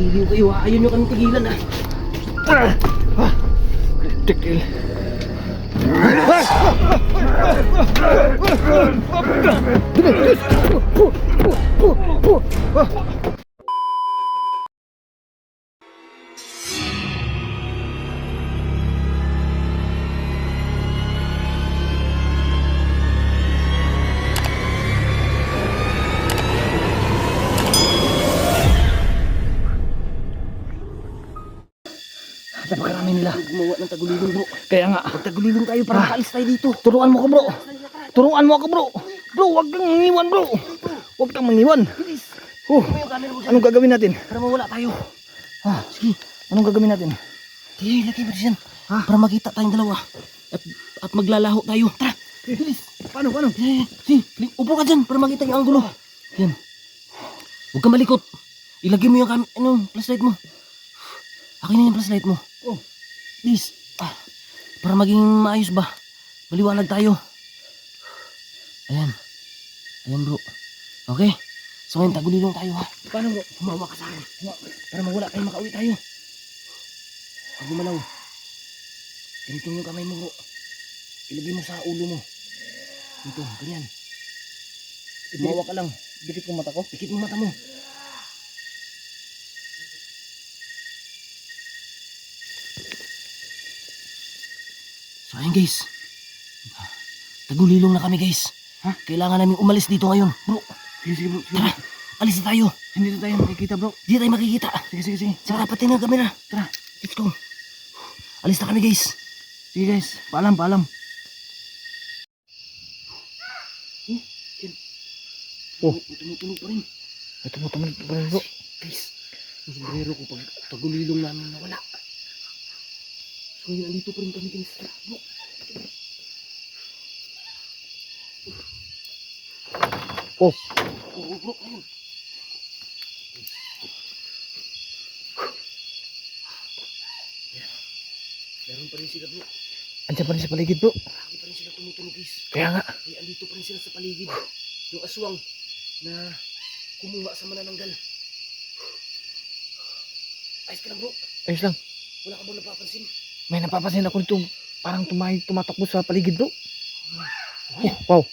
Giliw kayo ha. Ayaw nyo kami tigilan ha. Tikil. Napakarami nila. Gumawa ng tagulilong bro. Kaya nga. Magtagulilong tayo para makaalis tayo dito. Turuan mo ko bro. Turuan mo ako bro. Bro, wag kang mangiwan bro. Wag kang mangiwan. Bilis. Anong gagawin natin? Para mawala tayo. Sige. Anong gagawin natin? Tingnan, lagay mo dyan. Para makita tayong dalawa. At maglalaho tayo. Tara. Bilis. Paano? Sige, upo ka dyan para makita yung angulo. Yan. Huwag kang malikot. Ilagay mo yung flashlight mo. Akin na yung flashlight mo. Please. Para maging maayos ba? Maliwanag tayo. Ayan. Ayan bro. Okay? So ngayon tagulilong tayo ha. Paano bro? Humawa ka sa akin. Para mawala tayo, makauwi tayo. Huwag gumalaw. Ganito yung kamay mo bro. Ilagay mo sa ulo mo. Dito, ganyan. Humawa ka lang. Dikit ko mata ko. Pikit mo mata mo. So ayun guys. Tagulilong na kami guys. Kailangan namin umalis dito ngayon. Bro, Sige bro. tara. Alis na tayo. Hindi na tayo makikita bro. Hindi tayo makikita. Sige. Saka dapat tayo ng camera. Tara. Let's go. Alis na kami guys. Sige guys. Paalam. Tumutunog pa rin. Ito mo tumalit pa rin bro. Guys, yung sombrero ko pag tagulilong namin nawala. So yun, andito pa rin kami guys. Bro. Oo bro, ayun. Meron pa rin sila bro. Andiyan pa rin sa paligid bro. Lagi pa rin sila tumutunog guys. Kaya nga. Ay, andito pa rin sila sa paligid. Yung aswang na kumuha sa manananggal. Ayos ka lang bro. Ayos lang. Wala ka bang napapansin? May napapansin ako nito. Parang tumatakbo sa paligid bro. Wow.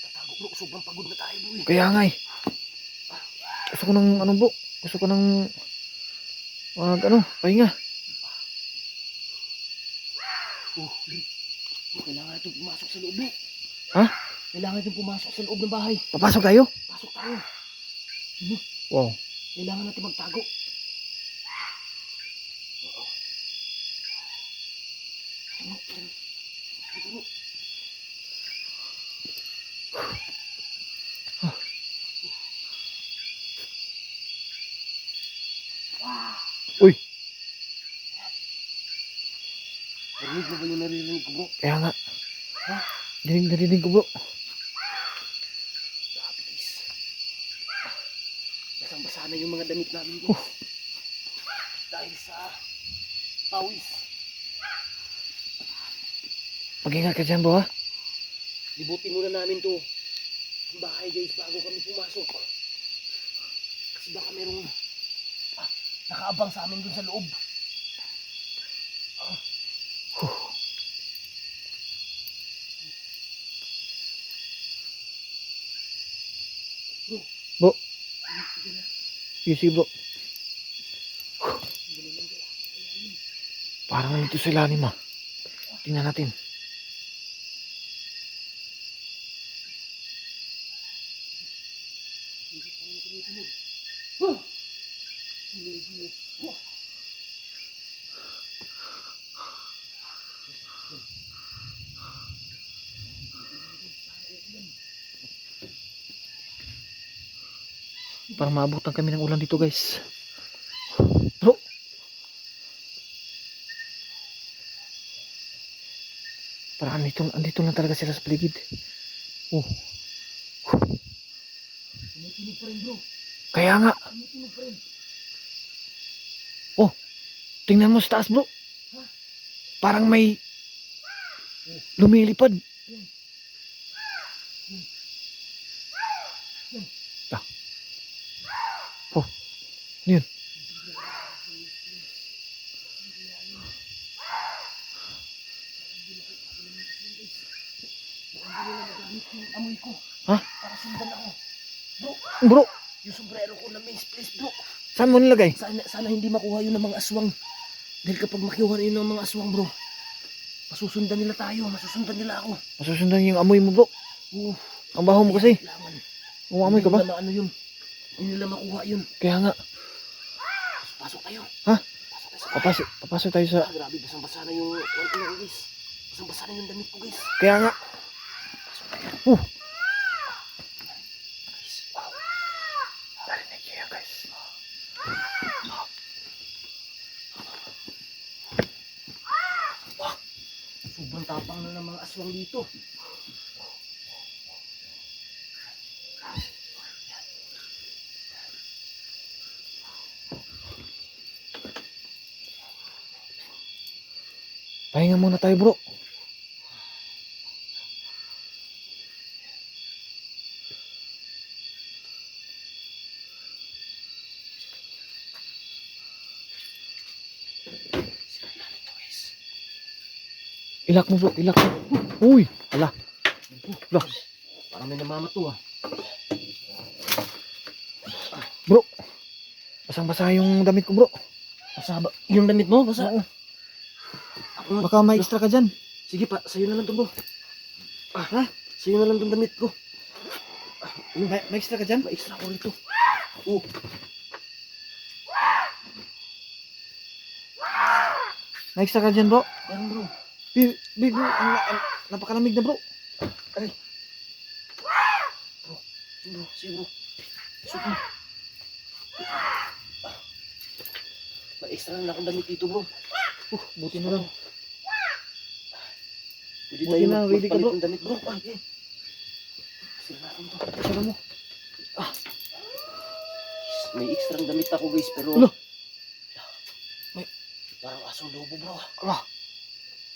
Tatago bro, sobrang pagod na tayo bro eh. Kaya nga eh. Gusto ko ng bro. Gusto ko ng pahinga. Kailangan natin pumasok sa loob bro. Ha? Kailangan natin pumasok sa loob ng bahay. Papasok tayo? Pasok tayo. Wow. Kailangan natin magtago. Uy. Narinig mo ba yung naririnig ko bro? Kaya nga. Narinig ko bro. Grabe guys. Basang-basa na yung mga damit namin guys. Dahil sa pawis. Mag-ingat ka dyan bro ha. Libutin muna namin to ang bahay guys bago kami pumasok. Kasi baka merong nakaabang sa amin dun sa loob. Bro. Sige bro. Parang nandito sa ilalim ah. Tingnan natin. Parang maabutan kami ng ulan dito guys. Bro. Parang andito lang talaga sila sa paligid. Tumutunog pa rin bro. Kaya nga. Tumutunog pa rin. Tingnan mo sa taas bro. Parang may lumilipad. Ah. Oh. Ano yun? Amoy ko. Ha? Para sundan ako. Bro, Bro, yung sombrero ko na misplace bro. saan mo nilagay? Sana hindi makuha yun ng mga aswang. Dahil kapag makuha yun ng mga aswang bro, masusundan nila tayo, masusundan nila ako. Masusundan yung amoy mo, bro. Oo. Ang baho mo kasi. Kailangan. Umamoy ka ba? Hindi nila ano yun. Hindi nila makuha yun. Kaya nga. Pasok tayo. Ha? Pasok tayo sa bahay. Papasok tayo sa... Grabe, basang-basa na yung ano ko guys. Basang-basa na yung damit ko guys. Kaya nga. Pasok tayo. Guys, wow. Narinig niyo yan, guys. Wow. Sobrang tapang na ng mga aswang dito. Pahinga muna tayo, bro. Ilak mo, bro. Ilak mo. Uy! Ala. Ala. Parang may namamato ah. Bro. Basang-basa yung damit ko, bro. Basa ba? Yung damit mo? Basa? Oo. Ako nga. Baka may extra ka dyan. Sige pa, sa'yo na lang to bro. Ha? Sa'yo na lang tong damit ko. May extra ka dyan? May extra ko rito. Oh. May extra ka dyan, bro. Meron bro. Bro, napakalamig na, bro. Aray. Bro, bro, sige bro. Suot mo. May extra na akong damit dito bro. Buti na lang. Pwede Buti tayo na, ready ka, magpalit bro. ng damit bro. Ay, eh. Sira natin to. Sira mo. May extra damit ako guys pero... Ulo. May... Parang asong lobo bro. Ala.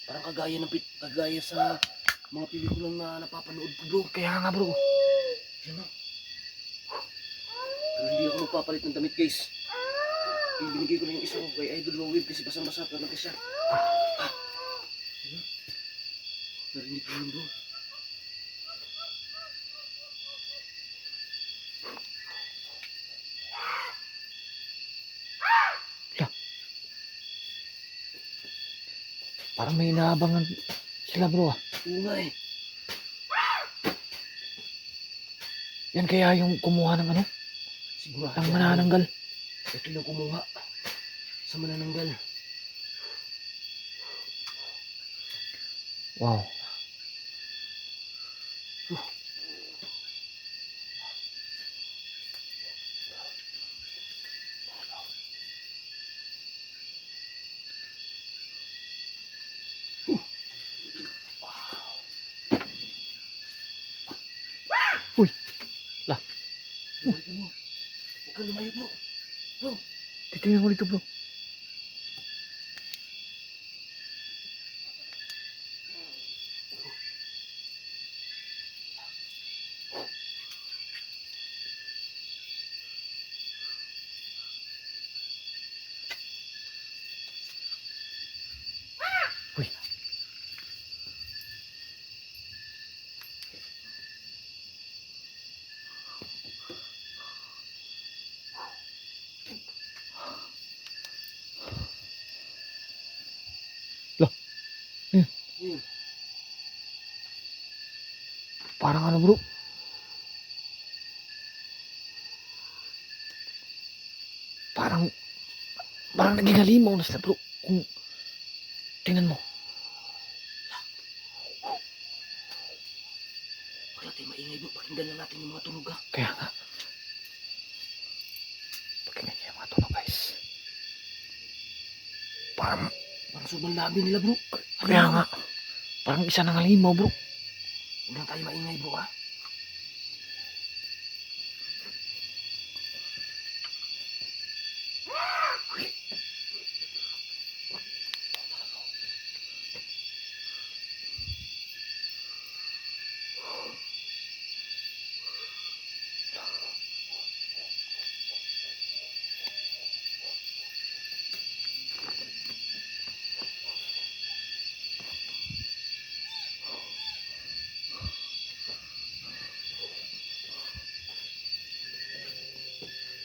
Parang kagaya sa mga pelikulang na napapanood ko bro. Kaya nga, bro. Yan o. Pero hindi ako magpapalit ng damit guys. Binigay ko na yung isang kay Idol Lowell kasi basang-basa talaga siya. Yan o. Narinig ko yun bro. Parang may inaabangan sila, bro. Oo nga eh. Yan kaya yung kumuha ng ano? Sigurado. Ang manananggal. Ito yung kumuha sa manananggal. Wow. Uy. Lah. Huwag ka lumayo bro. Bro. Titingnan ko dito, bro. Uy. Lah. Yun. Parang ano, bro? Parang naging halimaw na sila, bro. Kung tingnan mo. Huwag natin maingay bro. Pakinggan lang natin yung mga tunog ha. Kaya nga. Pakinggan niyo yung mga tunog, guys. Parang, Parang sobrang labi nila bro. kaya nga. Parang isa ng halimaw, bro. Huwag lang tayo maingay bro ha.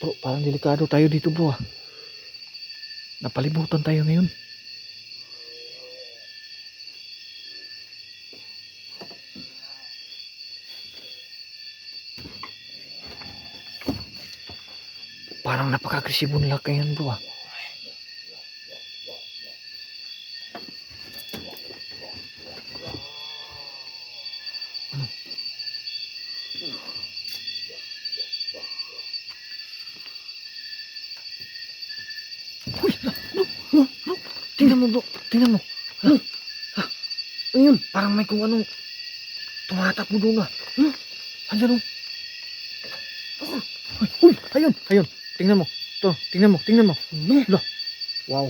Bro, parang delikado tayo dito bro ah. Napalibutan tayo ngayon. Parang napaka-agresibo nila kayan bro ah. Uy, bro, tingnan mo bro, tingnan mo. Ano yun? Parang may kung anong tumatakbo doon ah. Andyan oh. Uy, ayun, ayun. Tingnan mo. To, tingnan mo, tingnan mo. Ano? Lo. Wow.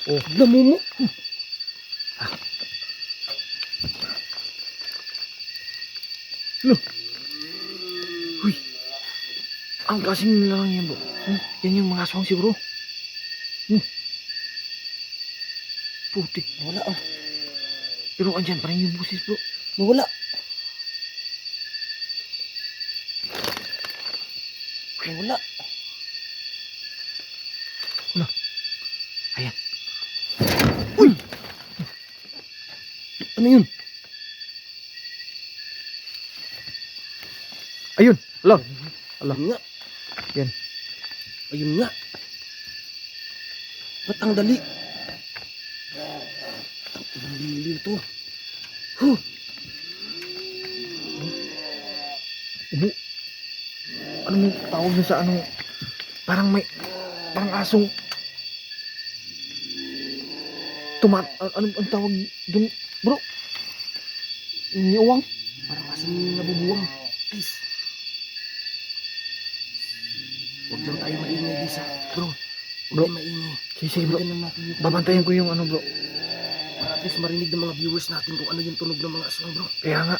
Oh, Lamumo. lo. Uy. Ang kasing nilalang yan bro. Yan yung mga aswang siguro. Putik. Wala ah. Pero andyan pa rin yung busis bro. Nawala. Nawala. Ayan. Uy! Ano yun? Ayun. Alo. Alo. Ayun nga. Yan. Ayun nga. Ba't ang dali? Ang liliw to. Huh. Ubo. Ano mo tawag dun sa ano? Parang may asong ano ang tawag dun bro? Niuwang? Parang asong nabubuwang. Guys. Huwag lang tayo maingay, Lisa. Bro. Huwag Bro. tayo maingay. Sige bro. Tingnan natin yung Babantayan ko yung ano bro. para at least marinig ng mga viewers natin kung ano yung tunog ng mga aswang, bro. Kaya nga.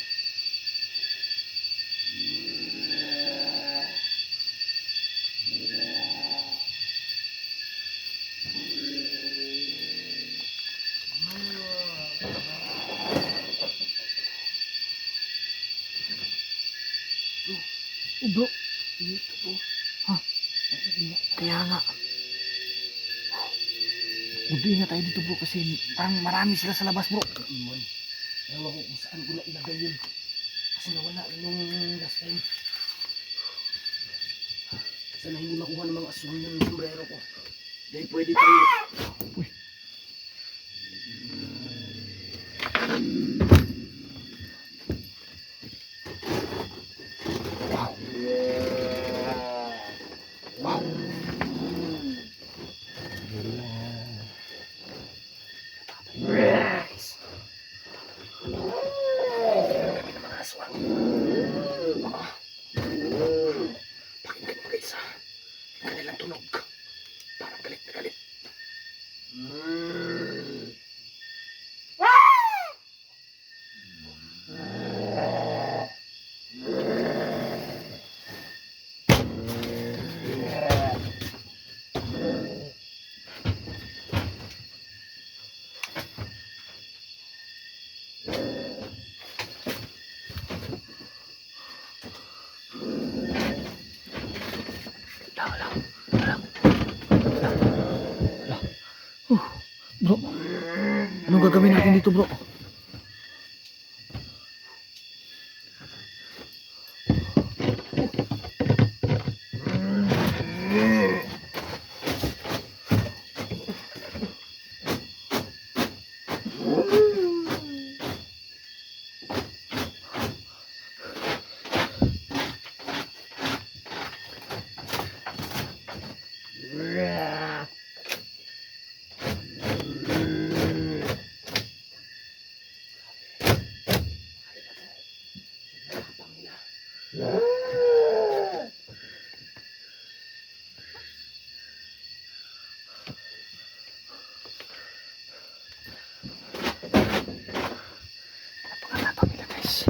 Oh, bro. Ha? Kaya nga. Buduin na tayo dito bro kasi parang marami sila sa labas bro. Iwan. Ewan ko kung saan ko na ilagay yun. Kasi nawala nung last time. Sana hindi makuha ng mga aswang yung sombrero ko. Dahil pwede tayo. Uy. Wow. Wow. Guys. Kami ng mga aswang. Pakinggan mo guys ha. Yung kanilang tunog. Parang galit na galit. Bro. Anong gagawin natin dito bro? Napakatapang nila guys.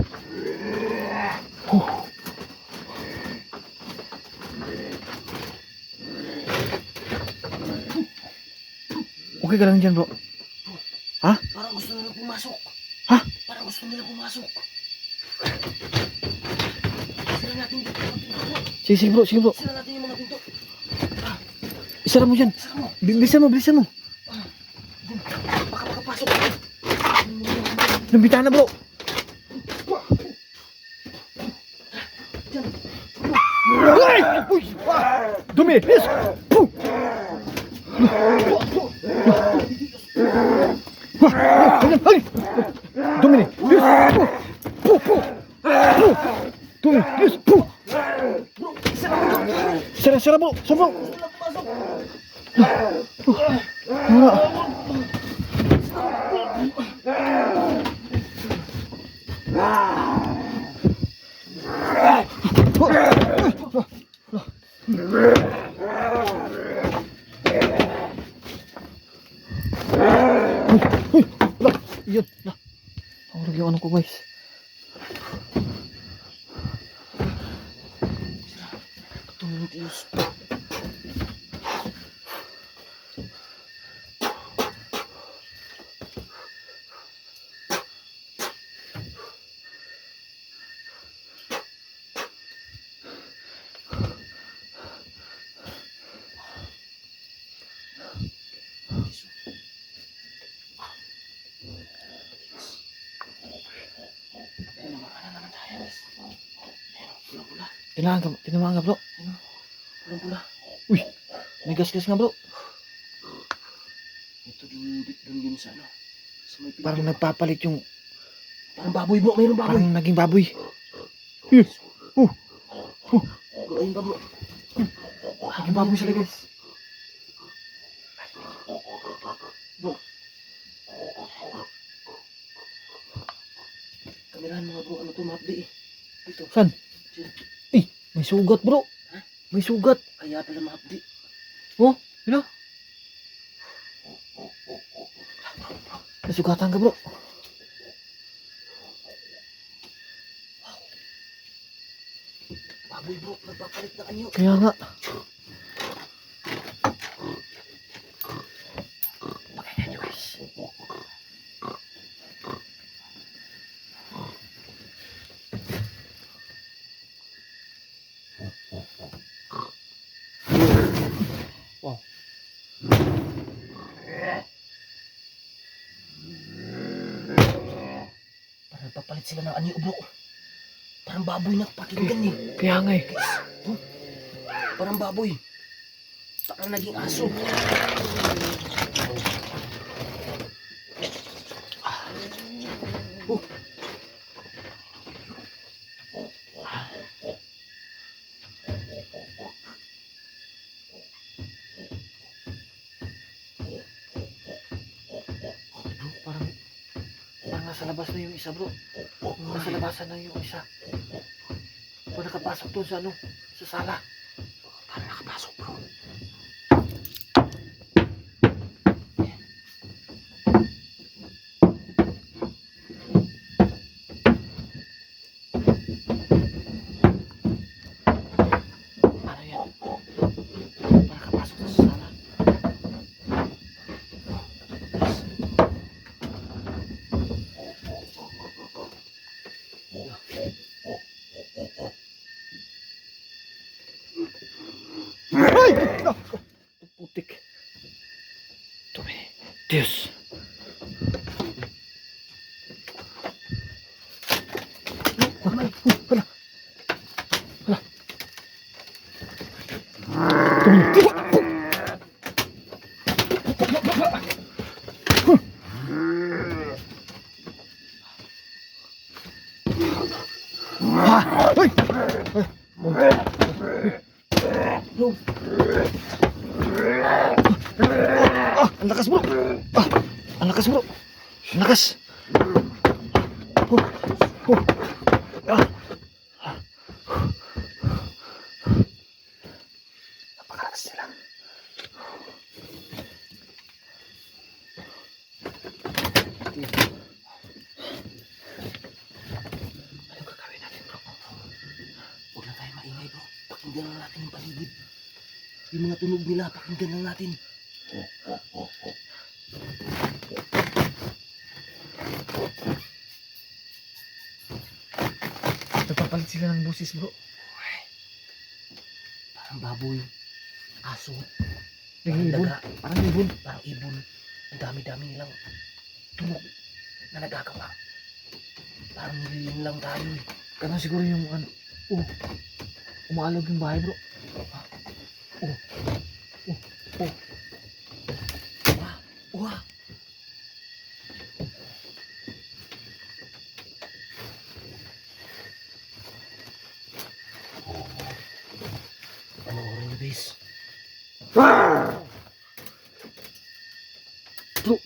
Okay ka lang dyan bro. Ha? Parang gusto nila pumasok. Ha? Parang gusto nila pumasok. Sila natin dito. Sige bro, sige bro. Sila natin yung mga pinto. Sara mo dyan. Bilisan mo, bilisan mo. Baka makapasok. Nabita na bro. Ay! Uy! Dumi! Yes! Puh! Ay! Dumi! Yes! Puh! Puh! Puh! Dumi! Yes! Puh! Sara, sara bro! Sara bro! Wala. Uy! Wala! Yun! Wala! Ang yung ano ko guys. Tumitius. Tinamaan ka bro. Pulang-pula. Uy! May gas-gas nga bro. Ito dun yun sa ano. Sa may pinto. Parang nagpapalit yung... Parang baboy bro. Mayroong baboy. Parang naging baboy. Yes! Bro, ayun ba bro? Naging baboy sila guys. Bro. Kamerahan mga bro. Ano to mapdi eh. Dito. Saan? Diyan. Eh! May sugat bro. Ha? May sugat. Kaya pala mapdi. Oh! Yun o. Nasugatan ka bro. Baboy bro. Nagpapalit na kanyo. Kaya nga. Pakinggan nyo guys. Wow. Parang nagpapalit sila ng anyo bro. Parang baboy na pakinggan eh. Kaya nga eh. Oh, parang baboy. Parang naging aso. Oh. Bro, parang nasa labas na yung isa bro. Nasa labasan na yung isa. Parang nakapasok doon sa ano, sa sala. Parang nakapasok bro. Ano yan? Parang nakapasok doon sa sala. Ay! Putik. Dumi. Diyos. Kamay. Hala. Dumi. Ay! Bro. Ang lakas bro. Ang lakas bro. Ang lakas. Ah. Napakalakas nila. Anong gagawin natin bro? Huwag na tayo maingay bro. Pakinggan lang natin yung paligid. Yung mga tunog nila, pakinggan lang natin. Nagpapalit sila ng boses bro. Parang baboy, aso, Naging ibon. daga. Parang ibon. Parang ibon. Ang dami-dami nilang tunog na nagagawa. Parang nililing lang tayo eh. Kana siguro yung ano. Oh. Umaalog yung bahay bro. Oh. Wah. Ano oras na bis?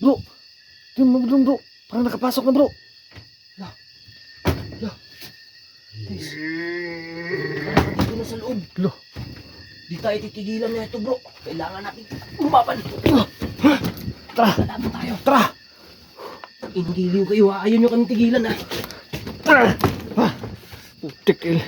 Bro. Tingnan mo bro. Parang nakapasok na bro. Bis. Parang dito na sa loob. Lo. Di tayo titigilan na ito bro. Kailangan natin lumaban. Tara. Lalaban tayo. Tara. Ingiliw kayo ha. Ayaw nyo kami tigilan ha. Putik il.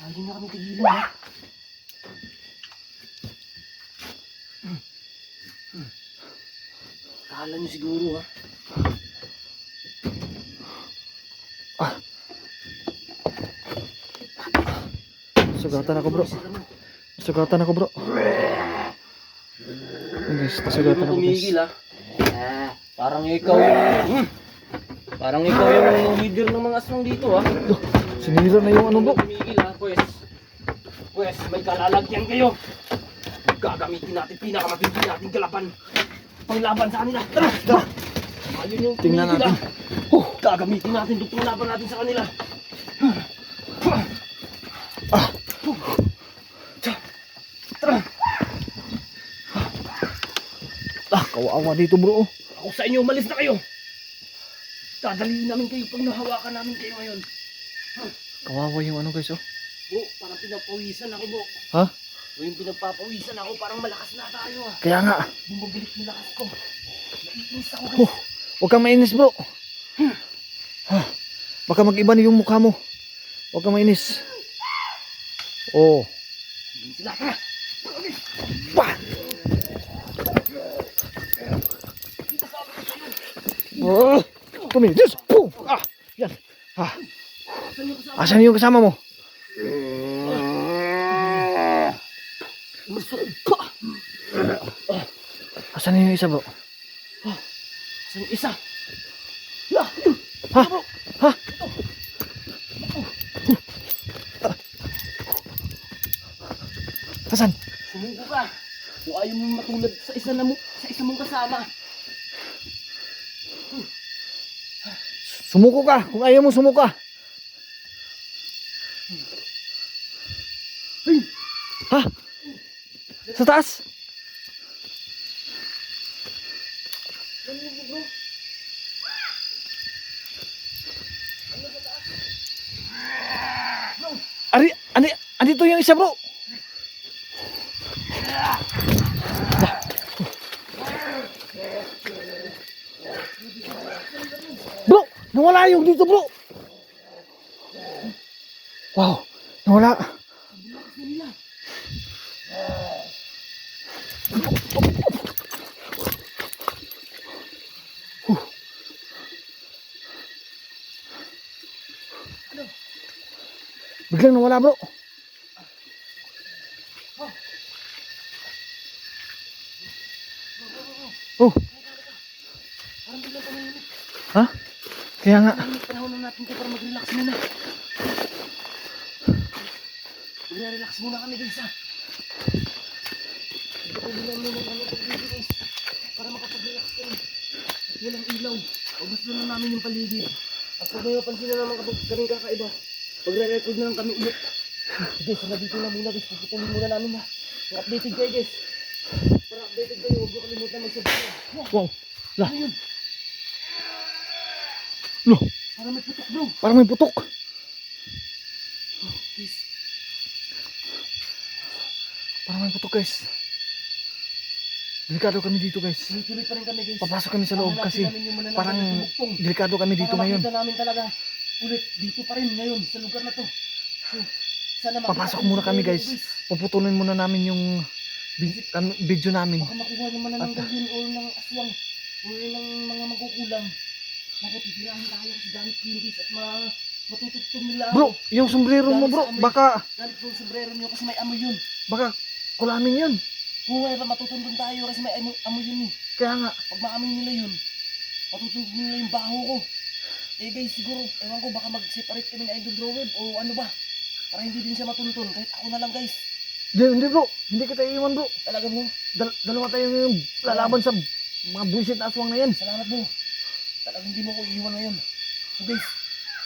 Ayaw nyo kami tigilan ha. Kala nyo siguro ha. Sugatan ako bro. Sugatan ako bro. Guys, sugatan ako guys. Tumigil ha. Parang ikaw yung... Parang ikaw yung leader ng mga aswang dito ha. Sinira na yung ano bro. Tumigil ha, pues. Pues, may kalalagyan kayo. Gagamitin natin pinakamatindi nating kalaban. Panglaban sa kanila. Tara! Tara! Ayun yung Tingnan tumigil, natin. ha. Gagamitin natin itong panglaban natin sa kanila. Tara! Kawawa dito bro. Ako sa inyo, umalis na kayo. Dadaliin namin kayo pag nahawakan namin kayo ngayon. Kawawa yung ano guys oh. Bro, parang pinapawisan ako bro. Ha? O yung pinagpapawisan ako, parang malakas na tayo ha. Kaya nga. Bumabilik yung lakas ko. Naiinis ako guys. Oh, huwag kang mainis bro. Baka mag-iba na yung mukha mo. Huwag kang mainis. Oh. Hindi sila ka. Bah! Oh, tumigil. Boom! Ah, yan. Ah. Asan yung kasama mo? Asan yung isa bro? Saan yung isa? Ha? Ha? Asan? Sumuko ka. Kung ayaw mo matulad sa isa mong kasama. Sumuko ka. Kung ayaw mo sumuko ka. Ha? Sa taas? Andito yung isa bro. Bro, nawala yung dito bro. Wow, nawala. Biglang nawala bro. Oh. Parang biglang tumihimik. Ha? Kaya nga. Panahon na natin ito para mag-relax muna. Mag-relax muna kami guys ha. Pagkakulinan muna kami pag-ibig guys. Para makapag-relax kami. At walang ilaw. Pagmasdan na namin yung paligid. At pag may mapansin na naman kapag kaming kakaiba, pagre-record na lang kami ulit. Sige, sana dito na muna guys. Pagpatuloy muna namin ha. Updated kayo guys. Para updated kayo, huwag nyo kalimutan mag-subscribe. Wow. La. Ano yun? Lo, Parang may putok bro. parang may putok. Please. Parang may putok guys. Delikado kami dito guys. Tuloy pa rin kami guys. Papasok kami sa loob Hahanapin kasi namin yung manananggal parang na tumugtong. delikado kami dito Para ngayon. makita namin talaga ulit dito pa rin ngayon sa lugar na to. So, Sana papasok muna kami guys. Puputulin muna namin yung video namin. Baka makuha naman na ng galyon o ng aswang o ng mga magukulang. Naku, titirahin tayo kasi gamit ko yung guys at matutugtog nila ako. Bro, yung sombrero mo bro, baka Gamit ko yung sombrero niyo kasi may amoy yun. baka kulamin yun. Kung nga ba matutundon tayo kasi may amoy yun eh. Kaya nga, Pag maamoy nila yun, matutundon nila yung baho ko. Eh guys, siguro, ewan ko baka mag-separate kami na Idol Draweb o ano ba. Para hindi din siya matuntun. Kahit ako na lang guys. hindi bro, hindi kita iiwan bro. Talaga mo. Dalawa tayo yung lalaban sa mga bullshit na aswang na yan. Salamat mo. Talagang hindi mo ko iiwan ngayon. So guys,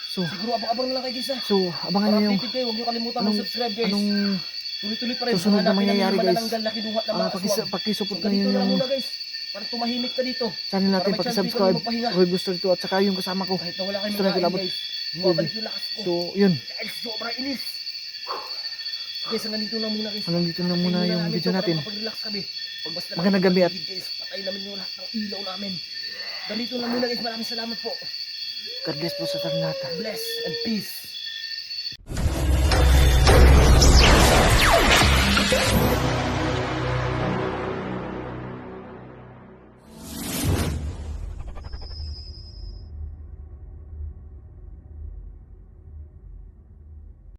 So, siguro abang-abang na lang kayo guys ha. abangan Para nyo yung updated kayo, huwag nyo kalimutan anong- mag-subscribe guys. anong Tuloy-tuloy pa rin. susunod na Hanapin namin mangyayari, yung guys. manananggal na kinuha ng mga aswang. pakisupport So na ganito yun na lang yung muna guys. Para tumahimik ka dito. channel natin, Para may chance pakisubscribe. ka na magpahinga. Roy Gusto ito at saka yung kasama ko. Kahit na wala kayong Gusto na makain kilabot. guys. Bumabalik yung lakas ko. So, yun. Dahil sobrang inis. So guys, hanggang dito lang muna guys. Hanggang dito na muna Patayin yung namin video to natin. para makapag-relax kami. Pag basta Magandang gabi at- guys, patayin namin yung lahat ng ilaw namin. Ganito lang muna guys. Maraming salamat po. God bless po sa lahat. Bless and peace.